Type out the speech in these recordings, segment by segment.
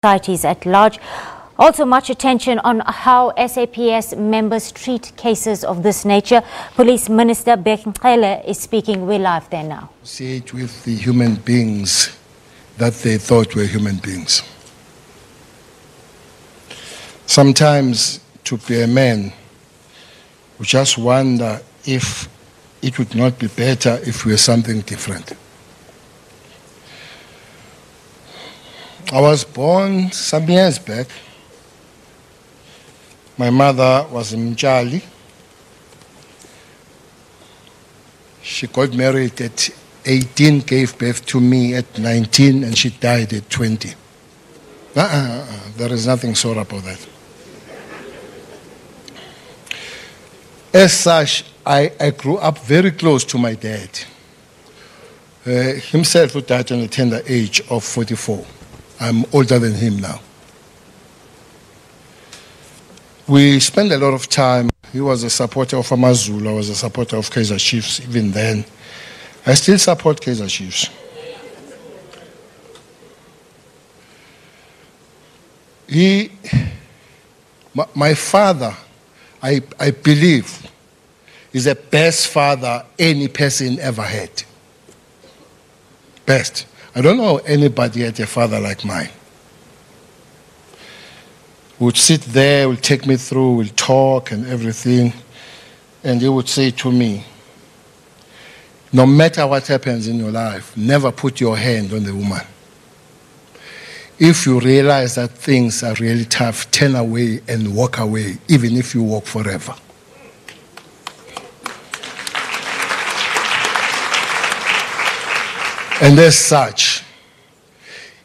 societies at large. Also much attention on how SAPS members treat cases of this nature. Police Minister Bheki Cele is speaking. We're live there now. Associate with the human beings that they thought were human beings. Sometimes to be a man, we just wonder if it would not be better if we were something different. I was born some years back. My mother was in Mjali. She got married at 18, gave birth to me at 19, and she died at 20. There is nothing sore about that. As such, I grew up very close to my dad. Himself who died at a tender age of 44. I'm older than him now. We spent a lot of time. He was a supporter of Amazulu. I was a supporter of Kaizer Chiefs even then. I still support Kaizer Chiefs. My father, I believe, is the best father any person ever had. Best. I don't know anybody had a father like mine. Would sit there, would take me through, would talk and everything, and he would say to me, no matter what happens in your life, never put your hand on the woman. If you realize that things are really tough, turn away and walk away, even if you walk forever. And as such,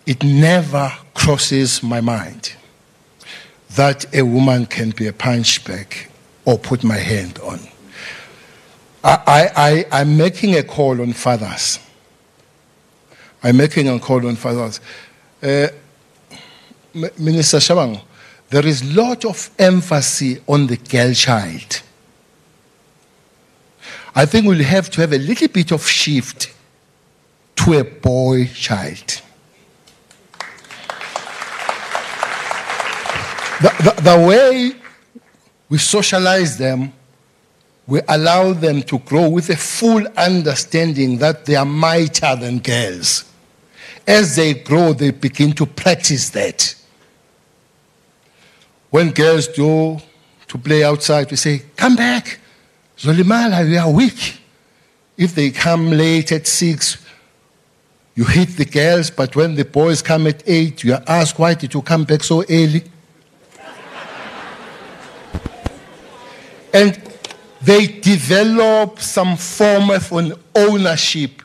it never crosses my mind that a woman can be a punchbag or put my hand on. I'm making a call on fathers. I'm making a call on fathers. Minister Shabango, there is a lot of emphasis on the girl child. I think we'll have to have a little bit of shift to a boy child. The way we socialize them, we allow them to grow with a full understanding that they are mightier than girls. As they grow, they begin to practice that. When girls go to play outside, we say, come back. Zolimala, we are weak. If they come late at 6, you hit the girls, but when the boys come at 8, you are asked, why did you come back so early? And they develop some form of an ownership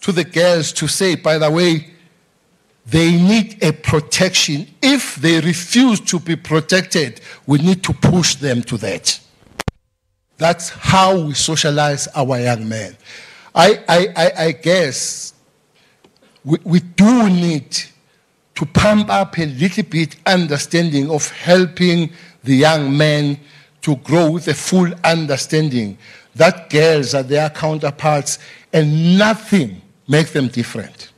to the girls to say, by the way, they need a protection. If they refuse to be protected, we need to push them to that. That's how we socialize our young men. I guess we do need to pump up a little bit understanding of helping the young men to grow with a full understanding that girls are their counterparts and nothing makes them different.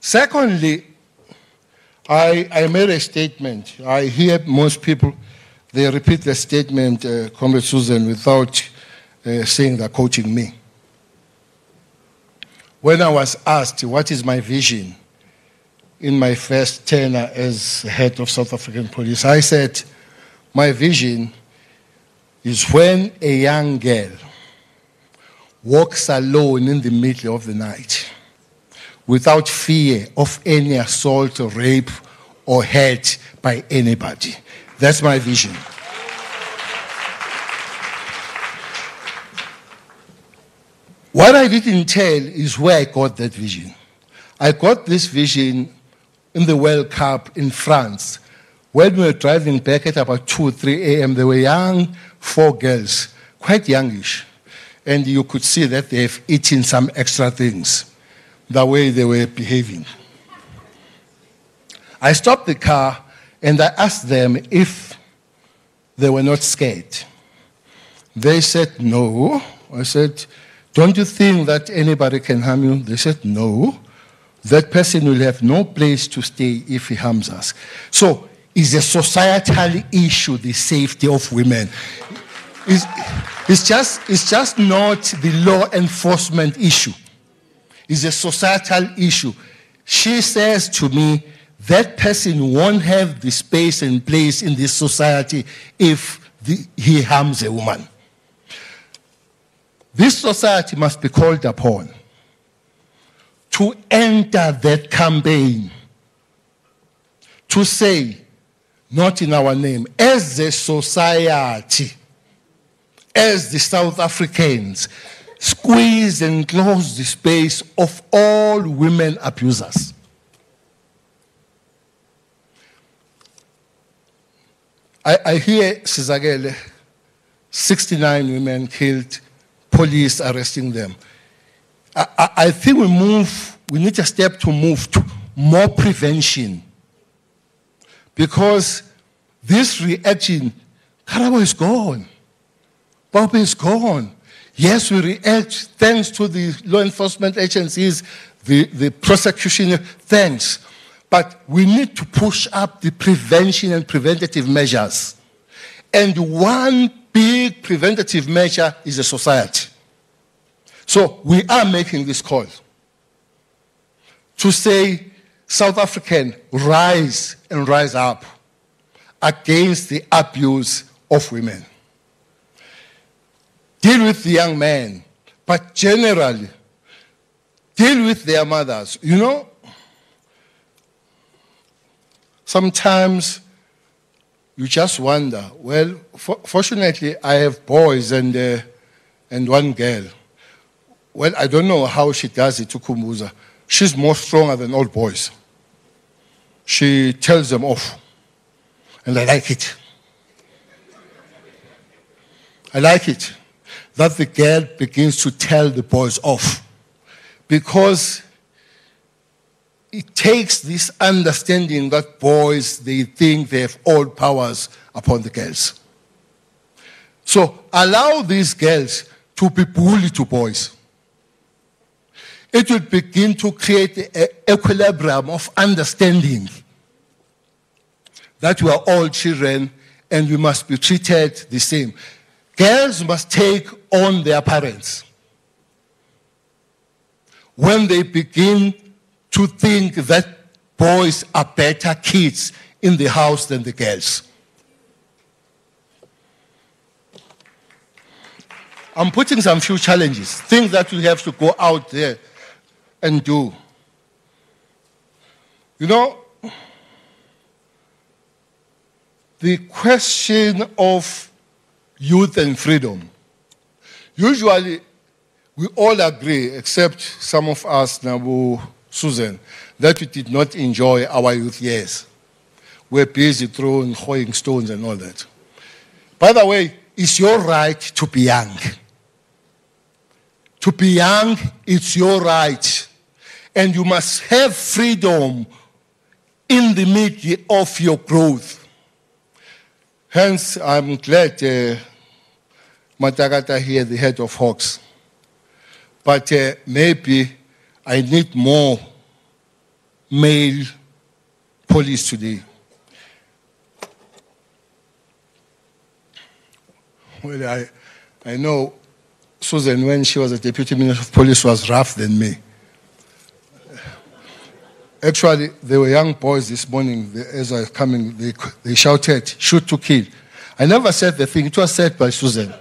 Secondly, I made a statement. I hear most people, they repeat the statement, Comrade Susan, without saying they're quoting me. When I was asked, what is my vision in my first tenure as head of South African Police, I said, my vision is when a young girl walks alone in the middle of the night without fear of any assault or rape or hurt by anybody. That's my vision. What I didn't tell is where I got that vision. I got this vision in the World Cup in France. When we were driving back at about 2 or 3 a.m., there were young 4 girls, quite youngish. And you could see that they have eaten some extra things, the way they were behaving. I stopped the car and I asked them if they were not scared. They said no. I said, don't you think that anybody can harm you? They said, no. That person will have no place to stay if he harms us. So it's a societal issue, the safety of women. It's just not the law enforcement issue. It's a societal issue. She says to me, that person won't have the space and place in this society if he harms a woman. This society must be called upon to enter that campaign, to say, not in our name, as a society, as the South Africans, squeeze and close the space of all women abusers. I hear Sizagele, 69 women killed, police arresting them. I think we need a step to move to more prevention. Because this reaction, Karabo is gone. Bobby is gone. Yes, we react thanks to the law enforcement agencies, the prosecution, thanks. But we need to push up the prevention and preventative measures. And one big preventative measure is the society. So we are making this call to say, South African, rise and rise up against the abuse of women. Deal with the young men, but generally, deal with their mothers. You know, sometimes you just wonder, well, fortunately, I have boys and one girl. Well, I don't know how she does it to Kumbuza. She's more stronger than all boys. She tells them off. And I like it. I like it that the girl begins to tell the boys off. Because it takes this understanding that boys, they think they have all powers upon the girls. So allow these girls to be bullied to boys. It will begin to create an equilibrium of understanding that we are all children and we must be treated the same. Girls must take on their parents when they begin to think that boys are better kids in the house than the girls. I'm putting some few challenges, things that we have to go out there and do. You know, the question of youth and freedom. Usually, we all agree, except some of us, Nabu, Susan, that we did not enjoy our youth years. We're busy throwing stones and all that. By the way, it's your right to be young. To be young, it's your right. And you must have freedom in the midst of your growth. Hence, I'm glad Matagata here, the head of Hawks. But maybe I need more male police today. Well, I know Susan, when she was a deputy minister of police, was rough than me. Actually, there were young boys this morning, as I was coming, they shouted, shoot to kill. I never said the thing, it was said by Susan.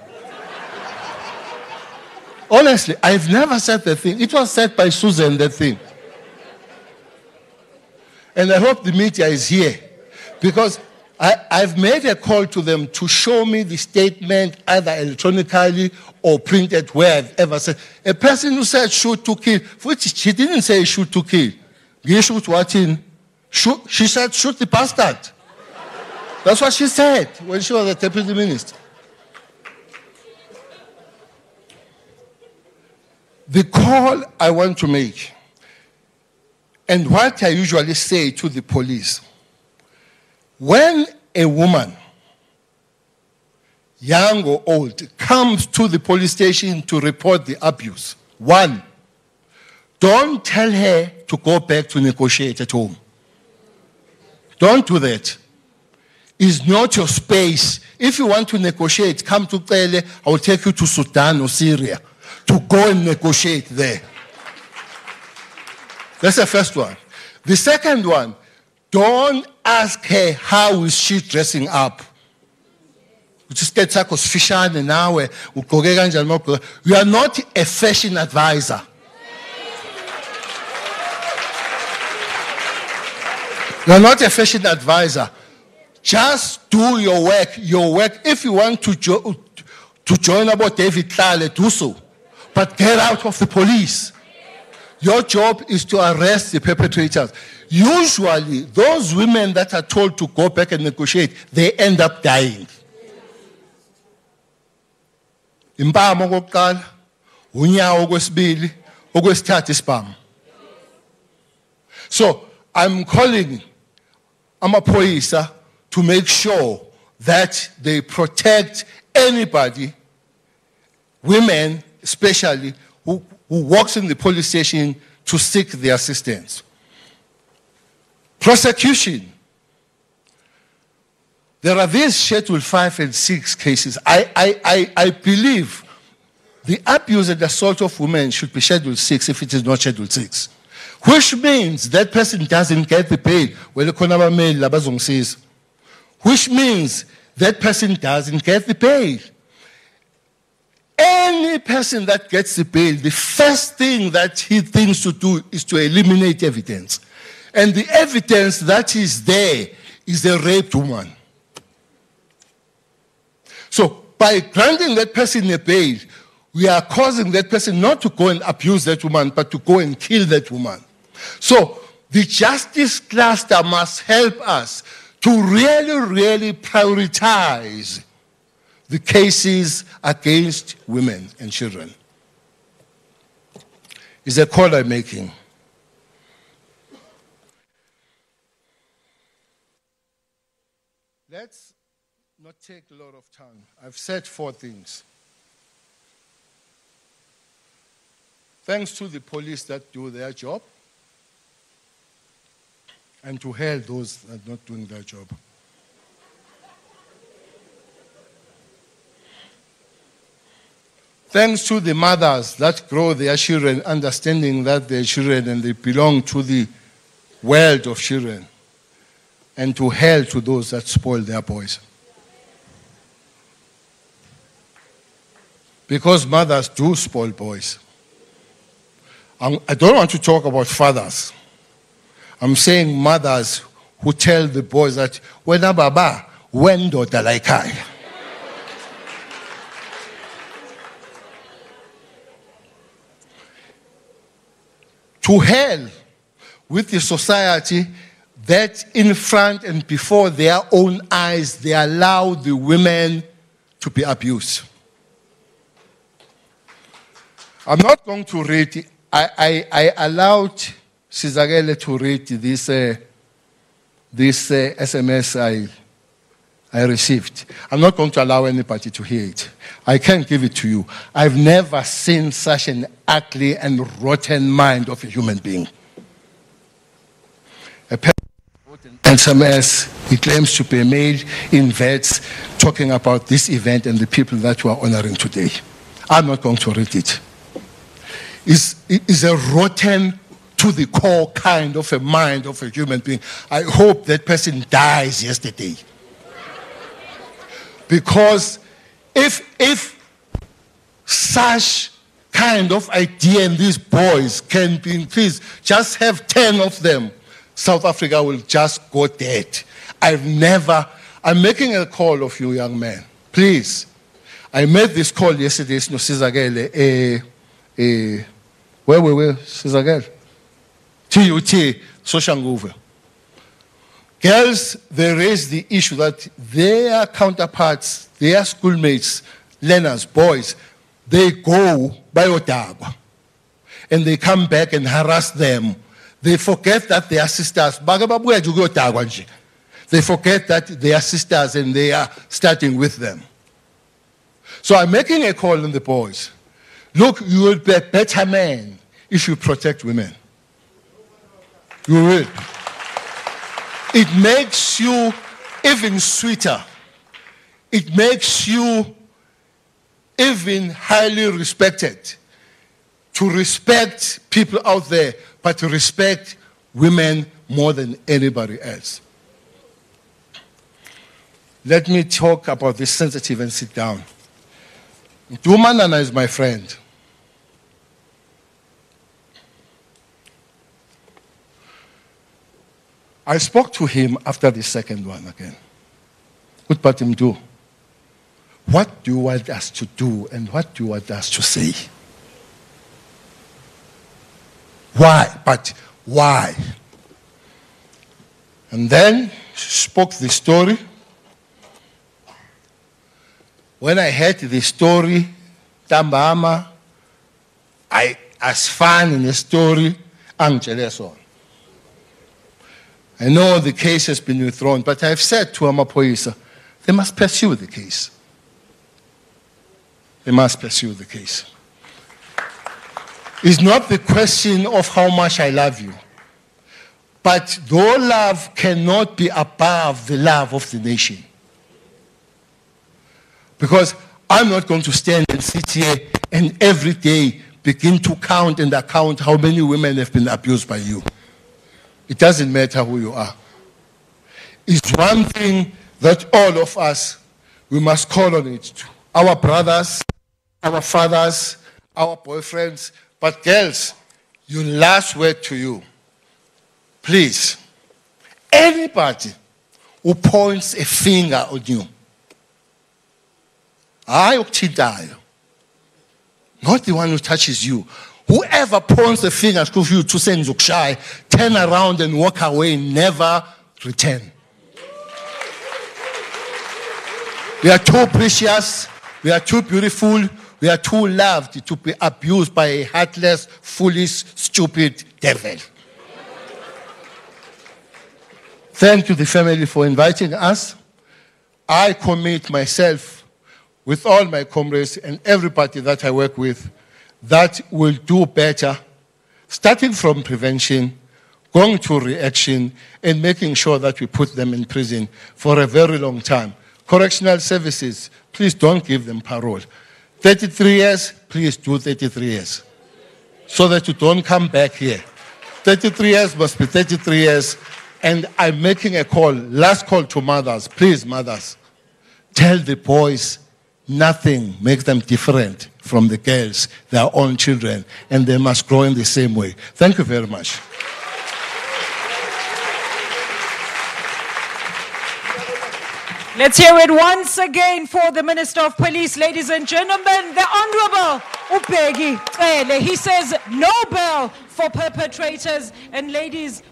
Honestly, I've never said the thing, it was said by Susan, the thing. And I hope the media is here, because I've made a call to them to show me the statement, either electronically or printed, where I've ever said. A person who said shoot to kill, which she didn't say shoot to kill. Shoot what in? She said shoot the bastard. That's what she said when she was a deputy minister. The call I want to make, and what I usually say to the police, when a woman young or old, comes to the police station to report the abuse, one, don't tell her to go back to negotiate at home. Don't do that. It's not your space. If you want to negotiate, come to Cele. I will take you to Sudan or Syria to go and negotiate there. That's the first one. The second one, don't ask her how is she dressing up. You are not a fashion advisor. You are not a fashion advisor. Just do your work. Your work. If you want to join about David Cele, do so. But get out of the police. Your job is to arrest the perpetrators. Usually, those women that are told to go back and negotiate, they end up dying. Impama okokuqala, unyawo okwesibili, okwesithathu isibhamu. So, I'm calling amaphoyisa to make sure that they protect anybody, women especially, who walks in the police station to seek the assistance. Prosecution. There are these Schedule 5 and 6 cases. I believe the abuse and assault of women should be Schedule 6 if it is not Schedule 6. Which means that person doesn't get the bail. Which means that person doesn't get the bail. Any person that gets the bail, the first thing that he thinks to do is to eliminate evidence. And the evidence that is there is a raped woman. So by granting that person a bail, we are causing that person not to go and abuse that woman, but to go and kill that woman. So the justice cluster must help us to really prioritize the cases against women and children. Is a call I'm making. Let's not take a lot of time. I've said 4 things. Thanks to the police that do their job, and to hell those that are not doing their job. Thanks to the mothers that grow their children, understanding that they're children and they belong to the world of children, and to hell to those that spoil their boys. Because mothers do spoil boys. I don't want to talk about fathers. I'm saying mothers who tell the boys that, "Wena baba, when daughter like I." To hell with the society that in front and before their own eyes, they allow the women to be abused. I'm not going to read it. I allowed Sizagele to read this SMS I received. I'm not going to allow anybody to hear it. I can't give it to you. I've never seen such an ugly and rotten mind of a human being. A person wrote an SMS, he claims to be a male in vets, talking about this event and the people that we are honoring today. I'm not going to read it. It's a rotten to the core kind of a mind of a human being. I hope that person dies yesterday. Because if such kind of idea in these boys can be increased, just have 10 of them, South Africa will just go dead. I'm making a call of you, young man. Please. I made this call yesterday, Sizagele, where we were, Sizagele? TUT, Soshanguve. Girls, they raise the issue that their counterparts, their schoolmates, learners, boys, they go by Ottawa and they come back and harass them. They forget that they are sisters. They forget that they are sisters and they are starting with them. So I'm making a call on the boys. Look, you will be a better man if you protect women. You will. It makes you even sweeter. It makes you even highly respected. To respect people out there, but to respect women more than anybody else. Let me talk about this sensitive and sit down. Dumanana is my friend. I spoke to him after the second one again. What about him do? What do you want us to do and what do you want us to say? Why? But why? And then spoke the story. When I heard the story, Tambama, as fun in the story, Angeleson. I know the case has been withdrawn, but I've said to Amapoisa, they must pursue the case. They must pursue the case. It's not the question of how much I love you, but your love cannot be above the love of the nation. Because I'm not going to stand and sit here and every day begin to count and account how many women have been abused by you. It doesn't matter who you are. It's one thing that all of us, we must call on it to. Our brothers, our fathers, our boyfriends, but girls, your last word to you. Please, anybody who points a finger on you, not the one who touches you. Whoever points a finger to you to send Zukshay, turn around and walk away, never return. We are too precious, we are too beautiful, we are too loved to be abused by a heartless, foolish, stupid devil. Thank you, the family, for inviting us. I commit myself with all my comrades and everybody that I work with that will do better, starting from prevention, going to reaction, and making sure that we put them in prison for a very long time. Correctional services, please don't give them parole. 33 years, please do 33 years. So that you don't come back here. 33 years must be 33 years. And I'm making a call, last call to mothers. Please, mothers, tell the boys nothing makes them different from the girls, their own children, and they must grow in the same way. Thank you very much. Let's hear it once again for the Minister of Police, ladies and gentlemen, the Honorable Bheki Cele. He says no bail for perpetrators, and ladies...